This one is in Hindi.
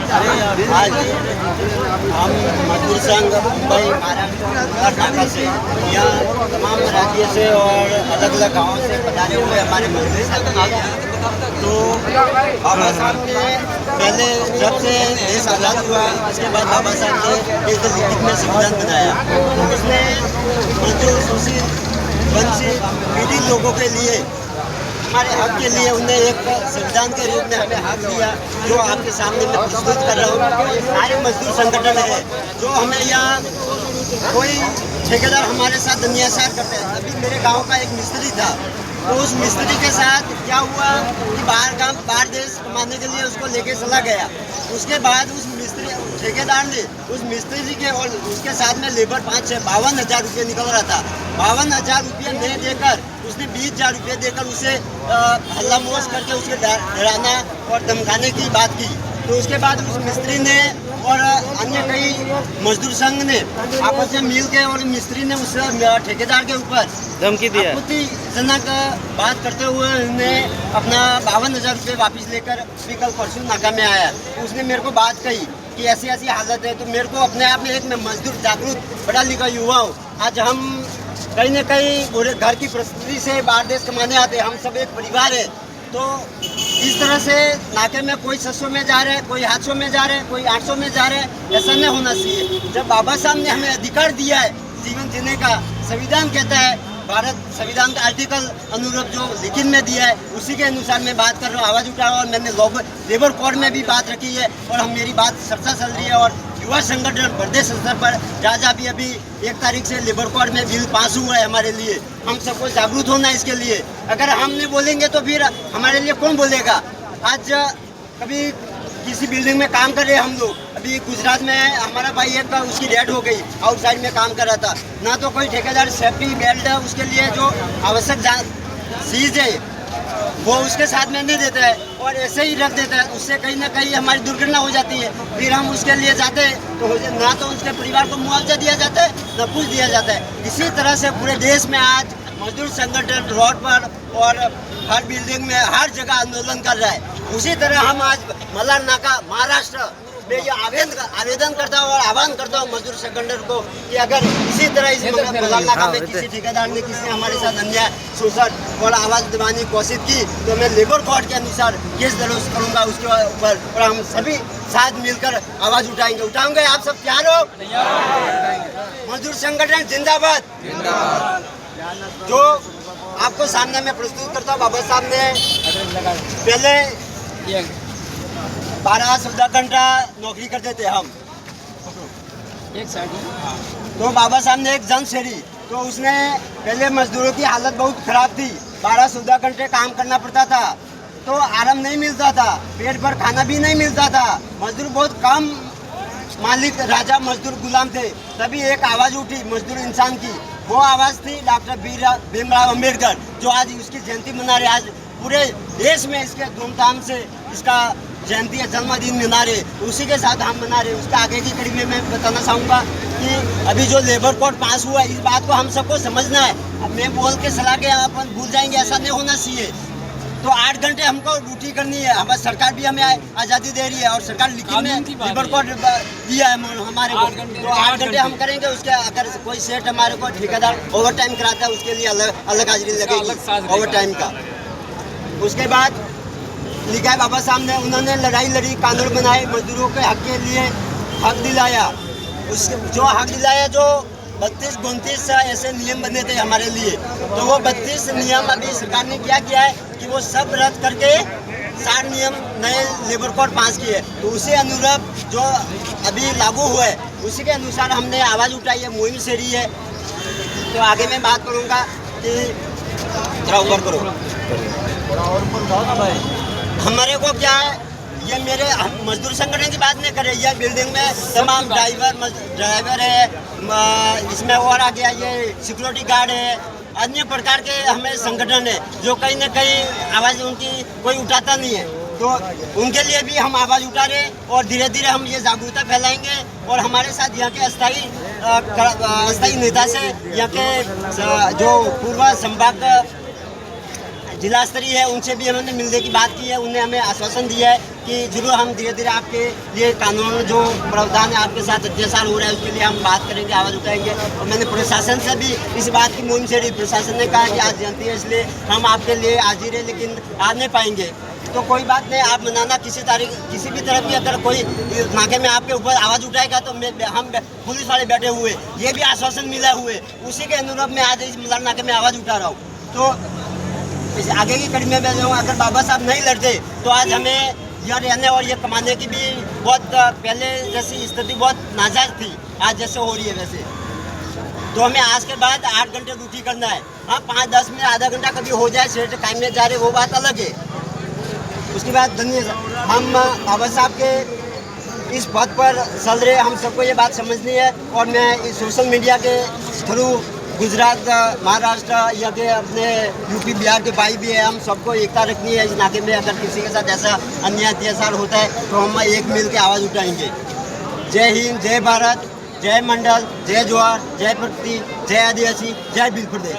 आज हम मजदूर संघ मुंबई महाराष्ट्र से यहाँ तमाम राज्य से और अलग अलग गाँव से पधारे हुए हमारे मजदूर संघ आए। तो बाबा साहब ने पहले जब से देश आज़ाद हुआ उसके बाद बाबा साहब ने एक लिखित में संविधान बनाया। उसने मजदूर शोषित वंचित पीड़ित लोगों के लिए हमारे हक के लिए उन्हें एक संविधान के रूप में हमें हक दिया, जो आपके सामने मैं प्रस्तुत कर रहा हूँ। सारे मजदूर संगठन है जो हमें यहाँ कोई ठेकेदार हमारे साथ अन्याचार करते हैं। अभी मेरे गांव का एक मिस्त्री था, तो उस मिस्त्री के साथ क्या हुआ कि बाहर देश कमाने के लिए उसको लेके चला गया। उसके बाद उस मिस्त्री ठेकेदार ने उस मिस्त्री के और उसके साथ में लेबर 52,000 रुपये निकल रहा था। 52,000 रुपये नहीं देकर उसने 20,000 रुपये देकर उसे हल्ला मोश करके उसे डराना और धमकाने की बात की। तो उसके बाद उस मिस्त्री ने और अन्य कई मजदूर संघ ने आपस में मिल के और मिस्त्री ने उस ठेकेदार के ऊपर धमकी दिया, आपत्तिजनक बात करते हुए उन्हें अपना 52,000 रुपये वापस लेकर कल परसों नाका में आया। उसने मेरे को बात कही कि ऐसी ऐसी हालत है। तो मेरे को अपने आप में एक मैं मजदूर जागरूक पढ़ा लिखा युवा हूँ। आज हम कहीं न कहीं घर की परिस्थिति से बाहर देश कमाने आते हैं, हम सब एक परिवार है। तो इस तरह से नाके में कोई 600 में जा रहे हैं, कोई 800 में जा रहे हैं, कोई 800 में जा रहे हैं, ऐसा नहीं होना चाहिए। जब बाबा साहब ने हमें अधिकार दिया है जीवन जीने का, संविधान कहता है, भारत संविधान का आर्टिकल अनुरूप जो लिखित में दिया है उसी के अनुसार मैं बात कर रहा हूँ, आवाज़ उठा रहा हूँ। और मैंने लेबर कोड में भी बात रखी है और हम मेरी बात चर्चा चल रही है। और युवा संगठन प्रदेश स्तर पर जहाँ भी अभी 1 तारीख से लेबर कोड में बिल पास हुआ है हमारे लिए, हम सबको जागरूक होना है इसके लिए। अगर हम नहीं बोलेंगे तो फिर हमारे लिए कौन बोलेगा। आज कभी किसी बिल्डिंग में काम कर रहे हैं हम लोग, अभी गुजरात में हमारा भाई एक का उसकी डेथ हो गई, आउटसाइड में काम कर रहा था। ना तो कोई ठेकेदार सेफ्टी बेल्ट है उसके लिए जो आवश्यक चीज़ है वो उसके साथ में नहीं देता है और ऐसे ही रख देता है। उससे कहीं ना कहीं हमारी दुर्घटना हो जाती है। फिर हम उसके लिए जाते हैं तो ना तो उसके परिवार को मुआवजा दिया जाता है ना कुछ दिया जाता है। इसी तरह से पूरे देश में आज मजदूर संगठन रोड पर और हर बिल्डिंग में हर जगह आंदोलन कर रहा है। उसी तरह हम आज मल्हार नाका महाराष्ट्र में ये आवेदन करता हूँ और आह्वान करता हूँ मजदूर संगठन को कि अगर इसी तरह इस मल्हार नाका में किसी ठेकेदार ने किसी हमारे साथ अन्याय शोषण और आवाज़ दबाने की कोशिश की तो मैं लेबर कोड के अनुसार केस दर्ज करूँगा उसके ऊपर। और हम सभी साथ मिलकर आवाज़ उठाएंगे। आप सब तैयार हो? मजदूर संगठन जिंदाबाद। जो आपको सामने में प्रस्तुत करता हूँ, बाबा साहब ने पहले 12-14 घंटा नौकरी करते थे हम। एक साइड तो बाबा साहब ने एक जन छेड़ी, तो उसने पहले मजदूरों की हालत बहुत खराब थी। 12-14 घंटे काम करना पड़ता था तो आराम नहीं मिलता था, पेट भर खाना भी नहीं मिलता था। मजदूर बहुत कम, मालिक राजा मजदूर गुलाम थे। तभी एक आवाज़ उठी मजदूर इंसान की, वो आवाज़ थी डॉक्टर भीमराव अम्बेडकर, जो आज उसकी जयंती मना रहे। आज पूरे देश में इसके धूमधाम से इसका जयंती है, जन्मदिन मना रहे, उसी के साथ हम मना रहे। उसके आगे की कड़ी में मैं बताना चाहूँगा कि अभी जो लेबर कोड पास हुआ है इस बात को हम सबको समझना है। अब मैं बोल के सलाह के अपन भूल जाएंगे, ऐसा नहीं होना चाहिए। तो 8 घंटे हमको ड्यूटी करनी है। हमारी सरकार भी हमें आज़ादी दे रही है और सरकार लिखित में लेबर कोड दिया है हमारे को। तो 8 घंटे हम करेंगे। उसके अगर कोई सेठ हमारे को ठेकेदार ओवर टाइम कराता है उसके लिए अलग हाजिरी लगेगी ओवर टाइम का। उसके बाद लिखा है बाबा साहब ने, उन्होंने लड़ाई लड़ी, कानून बनाए, मजदूरों के हक के लिए हक दिलाया। उसके जो हक दिलाया, जो 32-29 ऐसे नियम बने थे हमारे लिए, तो वो 32 नियम अभी सरकार ने क्या किया है कि वो सब रद्द करके 60 नियम नए लेबर कोड पास किए। तो उसी अनुरूप जो अभी लागू हुआ है उसी के अनुसार हमने आवाज़ उठाई है, मुहिम छेड़ी है। तो आगे मैं बात करूँगा कि थोड़ा ऊपर करो, और ऊपर जाओ ना भाई। हमारे को क्या है, ये मेरे मजदूर संगठन की बात नहीं कर रहे। ये बिल्डिंग में तमाम ड्राइवर है, इसमें और आ गया ये सिक्योरिटी गार्ड है, अन्य प्रकार के हमें संगठन है जो कहीं ना कहीं आवाज़ उनकी कोई उठाता नहीं है। तो उनके लिए भी हम आवाज़ उठा रहे और धीरे धीरे हम ये जागरूकता फैलाएंगे। और हमारे साथ यहाँ के अस्थायी नेता से यहाँ के जो पूर्व संभाग जिला स्तरीय है उनसे भी हमने मिलने की बात की है। उन्हें हमें आश्वासन दिया है कि जरूर हम धीरे धीरे आपके लिए कानून जो प्रावधान है आपके साथ अत्याचार हो रहा है उसके लिए हम बात करेंगे, आवाज़ उठाएंगे। और मैंने प्रशासन से भी इस बात की मुहिम छेड़ी। प्रशासन ने कहा कि आज जयंती है इसलिए हम आपके लिए हाजिर है, लेकिन आ नहीं पाएंगे। तो कोई बात नहीं, आप मनाना किसी भी तरह की अगर कोई नाके में आपके ऊपर आवाज़ उठाएगा तो हम पुलिस वाले बैठे हुए ये भी आश्वासन मिला हुए, उसी के अनुरूप मैं आज इस मजार नाके में आवाज़ उठा रहा हूँ। तो इस आगे की कड़ी में मैं जाऊँ, अगर बाबा साहब नहीं लड़ते तो आज हमें यह रहने और ये कमाने की भी बहुत पहले जैसी स्थिति बहुत नाजायज थी, आज जैसे हो रही है वैसे। तो हमें आज के बाद 8 घंटे ड्यूटी करना है। हाँ 5-10 मिनट आधा घंटा कभी हो जाए सेट टाइम में जा रहे वो बात अलग है। उसके बाद धन्यवाद, हम बाबा साहब के इस पद पर चल रहे, हम सबको ये बात समझनी है। और मैं इस सोशल मीडिया के थ्रू गुजरात, महाराष्ट्र या के अपने यूपी बिहार के भाई भी है, हम सबको एकता रखनी है इस नाके में। अगर किसी के साथ ऐसा अन्याय अत्याचार होता है तो हम एक मिल के आवाज़ उठाएंगे। जय हिंद, जय भारत, जय मंडल, जय जोहार, जय प्रगति, जय आदिवासी, जय बिल प्रदेश।